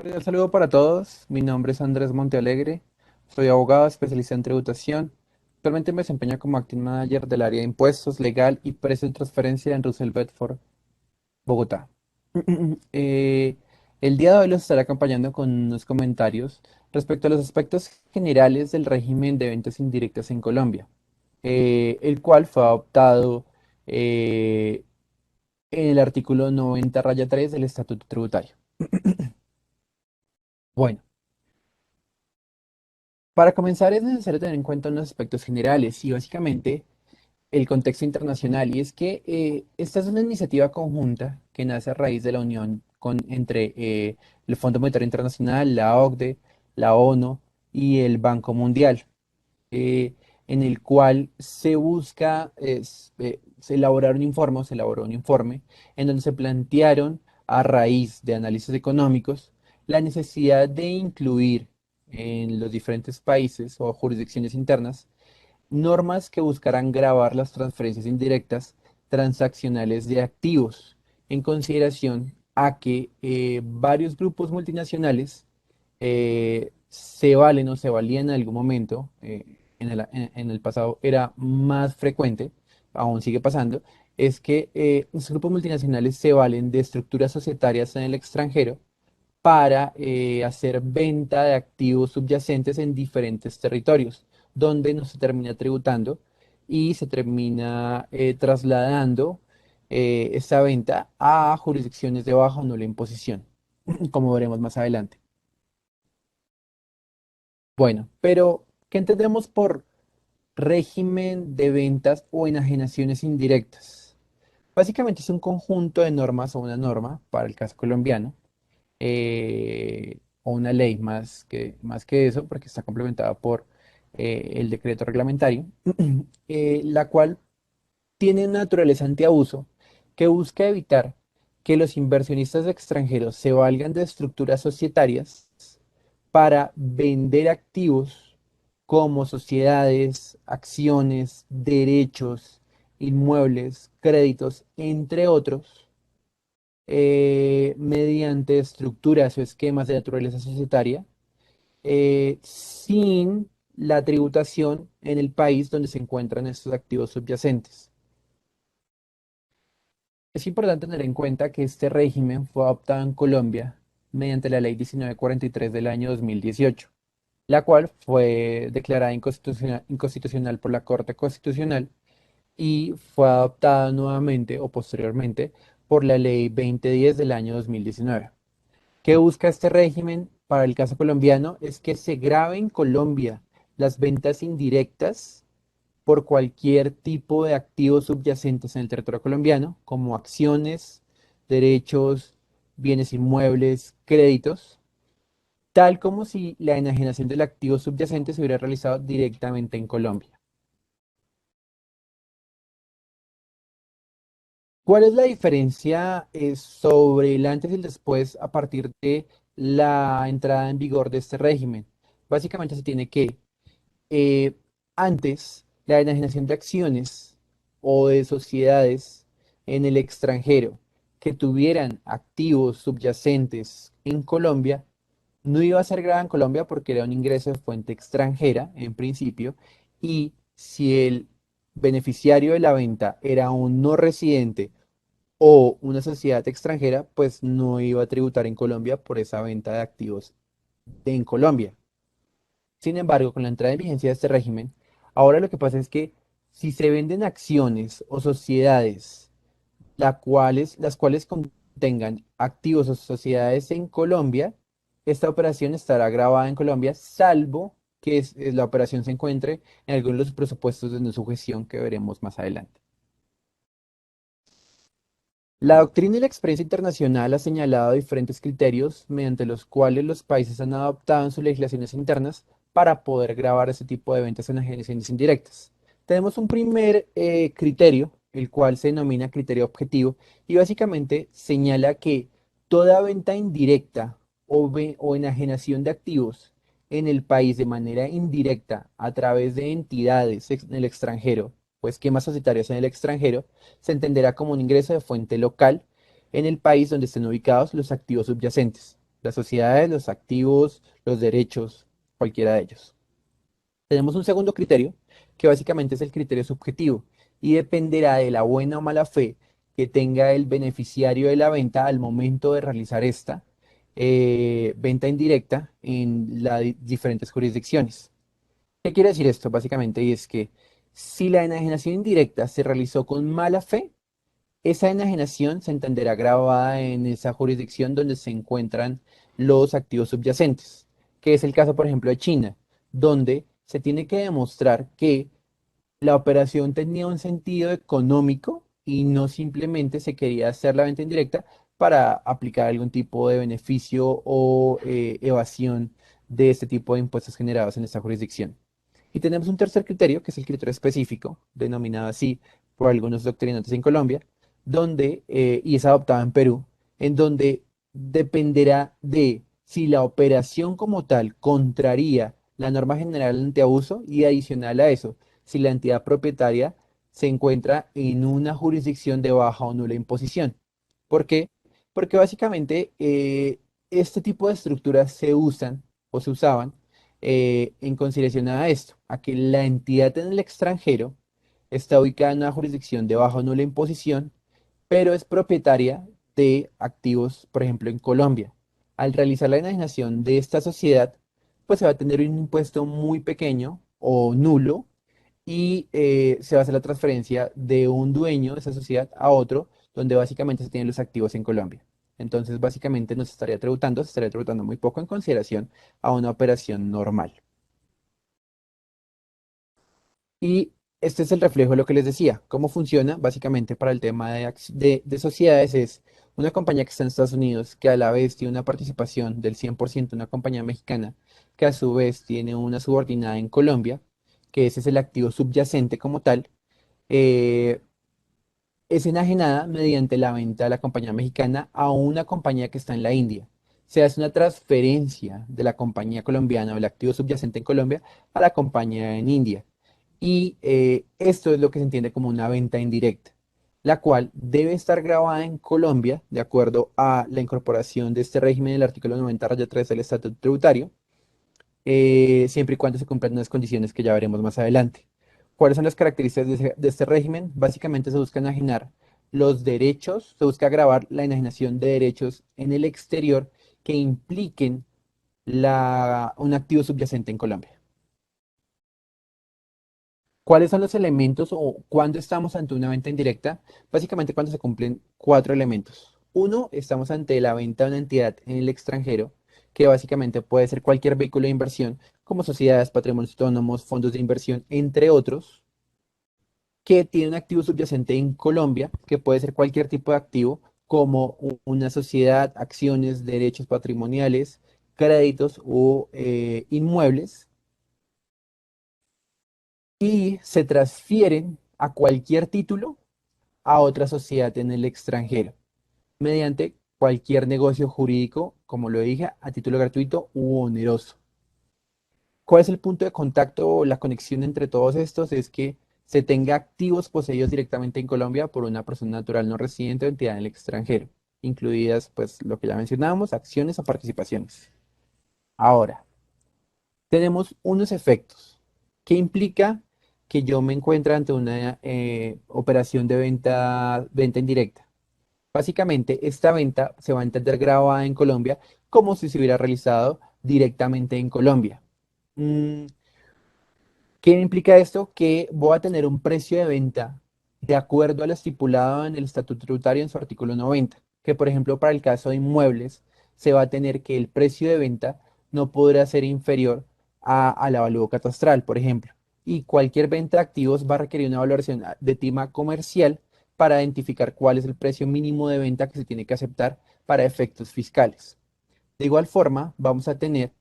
Cordial saludo para todos. Mi nombre es Andrés Montealegre. Soy abogado especialista en tributación. Actualmente me desempeño como Acting Manager del área de impuestos, legal y precio de transferencia en Russell Bedford, Bogotá. Eh, el día de hoy los estaré acompañando con unos comentarios respecto a los aspectos generales del régimen de ventas indirectas en Colombia, el cual fue adoptado eh, en el artículo 90-3 del Estatuto Tributario. Bueno. Para comenzar es necesario tener en cuenta unos aspectos generales y básicamente el contexto internacional. Y es que esta es una iniciativa conjunta que nace a raíz de la unión entre el Fondo Monetario Internacional, la OCDE, la ONU y el Banco Mundial, eh, en el cual se busca se elaborar un informe, o se elaboró un informe en donde se plantearon a raíz de análisis económicos la necesidad de incluir en los diferentes países o jurisdicciones internas normas que buscarán grabar las transferencias indirectas transaccionales de activos, en consideración a que varios grupos multinacionales se valen o se valían en algún momento, en el pasado era más frecuente, aún sigue pasando, es que los grupos multinacionales se valen de estructuras societarias en el extranjero para hacer venta de activos subyacentes en diferentes territorios, donde no se termina tributando y se termina trasladando esa venta a jurisdicciones de baja o nula imposición, como veremos más adelante. Bueno, pero ¿qué entendemos por régimen de ventas o enajenaciones indirectas? Básicamente es un conjunto de normas o una norma, para el caso colombiano, o una ley más que eso, porque está complementada por el decreto reglamentario, la cual tiene naturaleza antiabuso que busca evitar que los inversionistas extranjeros se valgan de estructuras societarias para vender activos como sociedades, acciones, derechos, inmuebles, créditos, entre otros, mediante estructuras o esquemas de naturaleza societaria, sin la tributación en el país donde se encuentran estos activos subyacentes. Es importante tener en cuenta que este régimen fue adoptado en Colombia mediante la Ley 1943 del año 2018, la cual fue declarada inconstitucional por la Corte Constitucional y fue adoptada nuevamente o posteriormente por la Ley 2010 del año 2019. ¿Qué busca este régimen para el caso colombiano? Es que se grabe en Colombia las ventas indirectas por cualquier tipo de activos subyacentes en el territorio colombiano, como acciones, derechos, bienes inmuebles, créditos, tal como si la enajenación del activo subyacente se hubiera realizado directamente en Colombia. ¿Cuál es la diferencia sobre el antes y el después a partir de la entrada en vigor de este régimen? Básicamente se tiene que eh, antes, la enajenación de acciones o de sociedades en el extranjero que tuvieran activos subyacentes en Colombia no iba a ser grabada en Colombia porque era un ingreso de fuente extranjera en principio, y si el beneficiario de la venta era un no residente o una sociedad extranjera, pues no iba a tributar en Colombia por esa venta de activos en Colombia. Sin embargo, con la entrada en vigencia de este régimen, ahora lo que pasa es que si se venden acciones o sociedades las cuales contengan activos o sociedades en Colombia, esta operación estará grabada en Colombia, salvo que la operación se encuentre en algunos de los presupuestos de no sujeción que veremos más adelante. La doctrina y la experiencia internacional ha señalado diferentes criterios mediante los cuales los países han adoptado en sus legislaciones internas para poder grabar ese tipo de ventas en agencias indirectas. Tenemos un primer criterio, el cual se denomina criterio objetivo, y básicamente señala que toda venta indirecta o enajenación de activos en el país de manera indirecta a través de entidades en el extranjero o esquemas societarios en el extranjero se entenderá como un ingreso de fuente local en el país donde estén ubicados los activos subyacentes. las sociedades, los activos, los derechos, cualquiera de ellos. Tenemos un segundo criterio, que básicamente es el criterio subjetivo y dependerá de la buena o mala fe que tenga el beneficiario de la venta al momento de realizar esta venta indirecta en las diferentes jurisdicciones. ¿Qué quiere decir esto? Básicamente, y es que si la enajenación indirecta se realizó con mala fe, esa enajenación se entenderá grabada en esa jurisdicción donde se encuentran los activos subyacentes, que es el caso, por ejemplo, de China, donde se tiene que demostrar que la operación tenía un sentido económico y no simplemente se quería hacer la venta indirecta para aplicar algún tipo de beneficio o evasión de este tipo de impuestos generados en esta jurisdicción. Y tenemos un tercer criterio, que es el criterio específico, denominado así por algunos doctrinantes en Colombia, donde, y es adoptado en Perú, en donde dependerá de si la operación como tal contraría la norma general antiabuso y adicional a eso, si la entidad propietaria se encuentra en una jurisdicción de baja o nula imposición. ¿Por qué? Porque básicamente este tipo de estructuras se usan o se usaban en consideración a esto, a que la entidad en el extranjero está ubicada en una jurisdicción de baja o nula imposición, pero es propietaria de activos, por ejemplo, en Colombia. Al realizar la enajenación de esta sociedad, pues se va a tener un impuesto muy pequeño o nulo y se va a hacer la transferencia de un dueño de esa sociedad a otro, donde básicamente se tienen los activos en Colombia. Entonces, básicamente nos se estaría tributando muy poco en consideración a una operación normal. Y este es el reflejo de lo que les decía. ¿Cómo funciona? Básicamente para el tema de sociedades es una compañía que está en Estados Unidos, que a la vez tiene una participación del 100% en una compañía mexicana, que a su vez tiene una subordinada en Colombia, que ese es el activo subyacente como tal. eh, es enajenada mediante la venta de la compañía mexicana a una compañía que está en la India. Se hace una transferencia de la compañía colombiana o el activo subyacente en Colombia a la compañía en India. Y esto es lo que se entiende como una venta indirecta, la cual debe estar grabada en Colombia de acuerdo a la incorporación de este régimen del artículo 90-3 del Estatuto Tributario, siempre y cuando se cumplan unas condiciones que ya veremos más adelante. ¿Cuáles son las características de este régimen? Básicamente se busca enajenar los derechos, se busca grabar la enajenación de derechos en el exterior que impliquen un activo subyacente en Colombia. ¿Cuáles son los elementos o cuándo estamos ante una venta indirecta? Básicamente cuando se cumplen cuatro elementos. Uno, estamos ante la venta de una entidad en el extranjero, que básicamente puede ser cualquier vehículo de inversión, como sociedades, patrimonios autónomos, fondos de inversión, entre otros, que tiene un activo subyacente en Colombia, que puede ser cualquier tipo de activo, como una sociedad, acciones, derechos patrimoniales, créditos o inmuebles, y se transfieren a cualquier título a otra sociedad en el extranjero, mediante cualquier negocio jurídico, como lo dije, a título gratuito u oneroso. ¿Cuál es el punto de contacto o la conexión entre todos estos? Es que se tenga activos poseídos directamente en Colombia por una persona natural no residente o entidad en el extranjero, incluidas, pues, lo que ya mencionábamos, acciones o participaciones. Ahora, tenemos unos efectos. ¿Qué implica que yo me encuentre ante una operación de venta indirecta? Básicamente, esta venta se va a entender grabada en Colombia como si se hubiera realizado directamente en Colombia. Mm, ¿Qué implica esto? Que voy a tener un precio de venta de acuerdo a lo estipulado en el Estatuto Tributario en su artículo 90, que por ejemplo para el caso de inmuebles se va a tener que el precio de venta no podrá ser inferior al avalúo catastral, por ejemplo. Y cualquier venta de activos va a requerir una valoración de tima comercial para identificar cuál es el precio mínimo de venta que se tiene que aceptar para efectos fiscales. De igual forma, vamos a tener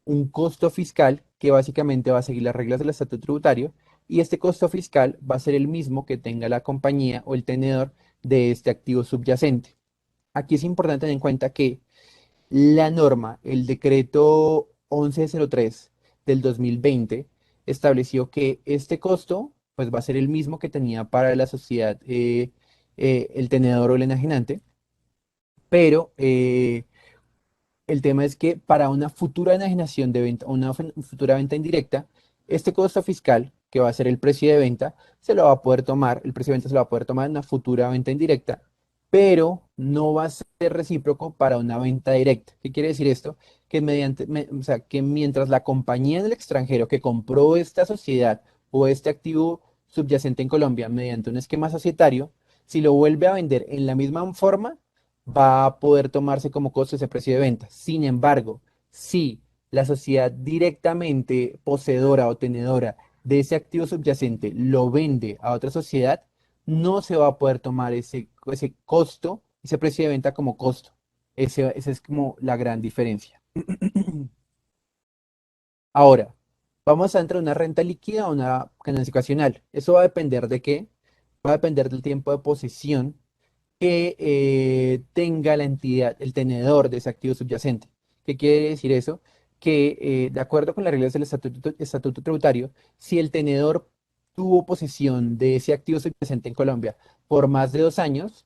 un costo fiscal que básicamente va a seguir las reglas del estatuto tributario y este costo fiscal va a ser el mismo que tenga la compañía o el tenedor de este activo subyacente. Aquí es importante tener en cuenta que la norma, el decreto 1103 del 2020, estableció que este costo pues va a ser el mismo que tenía para la sociedad el tenedor o el enajenante, pero El tema es que para una futura enajenación de venta, una futura venta indirecta, este costo fiscal, que va a ser el precio de venta, se lo va a poder tomar, el precio de venta se lo va a poder tomar en una futura venta indirecta, pero no va a ser recíproco para una venta directa. ¿Qué quiere decir esto? Que o sea, que mientras la compañía en el extranjero que compró esta sociedad o este activo subyacente en Colombia mediante un esquema societario, si lo vuelve a vender en la misma forma, va a poder tomarse como costo ese precio de venta. Sin embargo, si la sociedad directamente poseedora o tenedora de ese activo subyacente lo vende a otra sociedad, no se va a poder tomar ese costo, ese precio de venta como costo. Esa es como la gran diferencia. Ahora, vamos a entrar a una renta líquida o una ganancia ocasional. Eso va a depender de qué, va a depender del tiempo de posesión que tenga la entidad, el tenedor de ese activo subyacente. ¿Qué quiere decir eso? Que de acuerdo con las reglas del estatuto tributario, si el tenedor tuvo posesión de ese activo subyacente en Colombia por más de 2 años,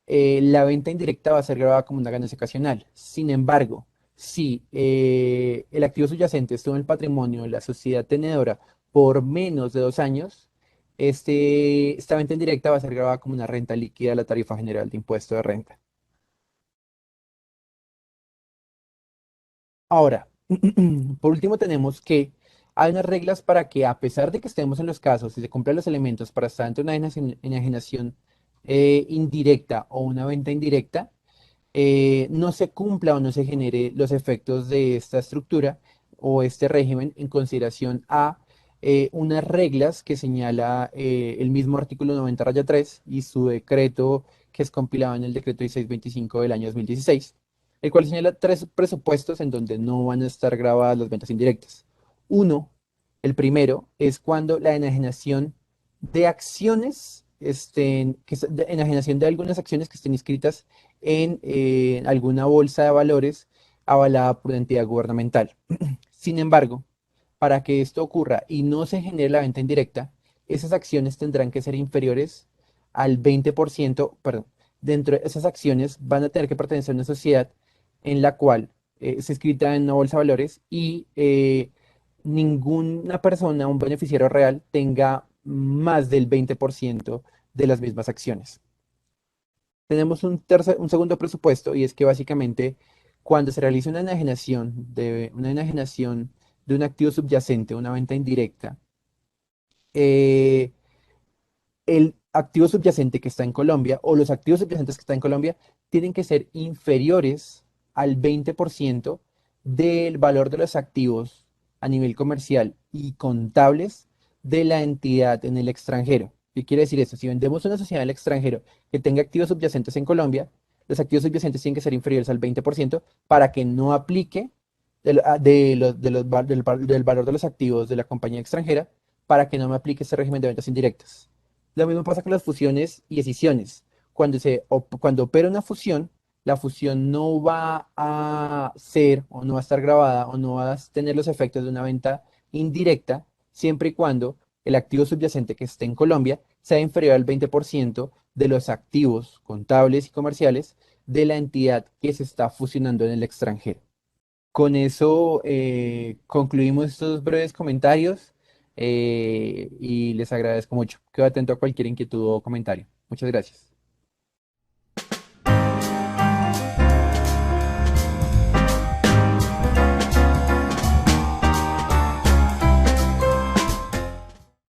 la venta indirecta va a ser grabada como una ganancia ocasional. Sin embargo, si el activo subyacente estuvo en el patrimonio de la sociedad tenedora por menos de 2 años, esta venta indirecta va a ser grabada como una renta líquida de la tarifa general de impuesto de renta. Ahora, por último, tenemos que hay unas reglas para que, a pesar de que estemos en los casos y se cumplan los elementos para estar ante una enajenación indirecta o una venta indirecta, no se cumpla o no se genere los efectos de esta estructura o este régimen en consideración a unas reglas que señala el mismo artículo 90-3 y su decreto que es compilado en el decreto 1625 del año 2016, el cual señala tres presupuestos en donde no van a estar grabadas las ventas indirectas. Uno, el primero, es cuando la enajenación de acciones enajenación de algunas acciones que estén inscritas en alguna bolsa de valores avalada por una entidad gubernamental. Sin embargo, para que esto ocurra y no se genere la venta indirecta, esas acciones tendrán que ser inferiores al 20%, perdón, dentro de esas acciones van a tener que pertenecer a una sociedad en la cual se inscrita en una bolsa de valores y ninguna persona, un beneficiario real, tenga más del 20% de las mismas acciones. Tenemos un segundo presupuesto y es que básicamente cuando se realiza una enajenación de un activo subyacente, una venta indirecta, eh, el activo subyacente que está en Colombia o los activos subyacentes que están en Colombia tienen que ser inferiores al 20% del valor de los activos a nivel comercial y contables de la entidad en el extranjero. ¿Qué quiere decir esto? Si vendemos una sociedad en el extranjero que tenga activos subyacentes en Colombia, los activos subyacentes tienen que ser inferiores al 20% para que no aplique del valor de los activos de la compañía extranjera, para que no me aplique este régimen de ventas indirectas. Lo mismo pasa con las fusiones y escisiones. Cuando opera una fusión, la fusión no va a ser o no va a estar grabada o no va a tener los efectos de una venta indirecta, siempre y cuando el activo subyacente que esté en Colombia sea inferior al 20% de los activos contables y comerciales de la entidad que se está fusionando en el extranjero. Con eso concluimos estos breves comentarios y les agradezco mucho. Quedo atento a cualquier inquietud o comentario. Muchas gracias.